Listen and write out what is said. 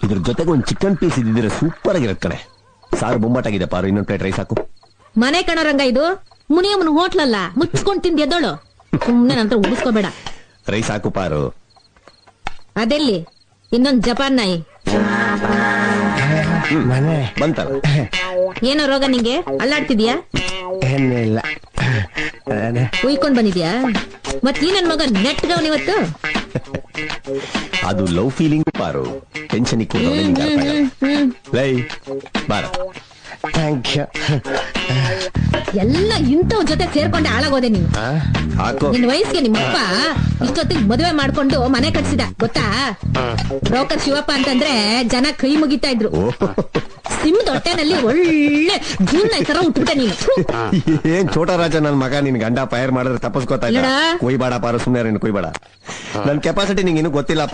ಇದ್ರ ಜೊತೆಗೆ ಒಂದ್ ಚಿಕನ್ ಪೀಸ್ ಇದ್ದಿದ್ರೆ ಸೂಪರ್ ಆಗಿರತ್ ಕಣೆ. ಸಾರು ಬೊಂಬಾಟಾಗಿದೆ ಪಾರು, ಇನ್ನೊಂದ್ ಪ್ಲೇಟ್ ರೈಸ್ ಹಾಕು. ಮನೆ ಕಣರಂಗ ಇದು, ಮುನಿಯಮ್ಮನ ಹೋಟ್ಲಲ್ಲ, ಮುಚ್ಕೊಂಡ್ ತಿಂದ್ ಎದ್ದೋಳು. ಸುಮ್ನೆ ನಂತರ ಉಳಿಸ್ಕೋಬೇಡ. ರೈಸ್ ಹಾಕು ಪಾರು. ಅದೆಲ್ಲಿ ಇನ್ನೊಂದ್ ಜಪಾನ್ ನಾಯಿ ಬಂತಲ್ಲ. ಏನೋ ರೋಗ ನಿಂಗೆ? ಅಲ್ಲಾಡ್ತಿದ್ಯಾ? ಏನಿಲ್ಲ, ಉಯ್ಕೊಂಡ್ ಬಂದಿದ್ಯಾ? ಮತ್ ಈ ನನ್ ಮಗ ನೆಟ್ಗವನಿವತ್ತು. ಅದು ಲವ್ ಫೀಲಿಂಗ್ ಪಾರು, ಟೆನ್ಷನ್ ಲೈ ಬಾರ. Thank you. ಎಲ್ಲ ಇಂಥವ್ ಜೊತೆ ಸೇರ್ಕೊಂಡೆ ಹಾಳಾಗೋದೆ ನೀನು. ಹಾಕು. ನಿನ್ ವಯಸ್ಸಿಗೆ ನಿಮ್ಮಪ್ಪ ಇಷ್ಟೊತ್ತಿಗೆ ಮದುವೆ ಮಾಡ್ಕೊಂಡು ಮನೆ ಕಟ್ಸಿದ ಗೊತ್ತಾ? ಬ್ರೋಕರ್ ಶಿವಪ್ಪ ಅಂತಂದ್ರೆ ಜನ ಕೈ ಮುಗಿತಾ ಇದ್ರು. ಸಿಂಹದ ಹೊಟ್ಟೆನಲ್ಲಿ ಒಳ್ಳೆ ಜೀವನ ತರ ಉಟ್ಬಿಟ್ಟೆ ನೀನು. ಏನ್ ಛೋಟ ರಾಜ ನನ್ ಮಗ, ನಿನ್ ಗಂಡ ಫೈರ್ ಮಾಡಿದ್ರೆ ತಪ್ಪಸ್ಕೋತಾ ಇಲ್ಲ. ಕೊಯ್ಬೇಡ ಪಾರು, ಸುಮ್ನೆ ಕೊಯ್ಬೇಡ. ನನ್ ಕೆಪಾಸಿಟಿ ನಿಂಗೆ ಇನ್ನೂ ಗೊತ್ತಿಲ್ಲ.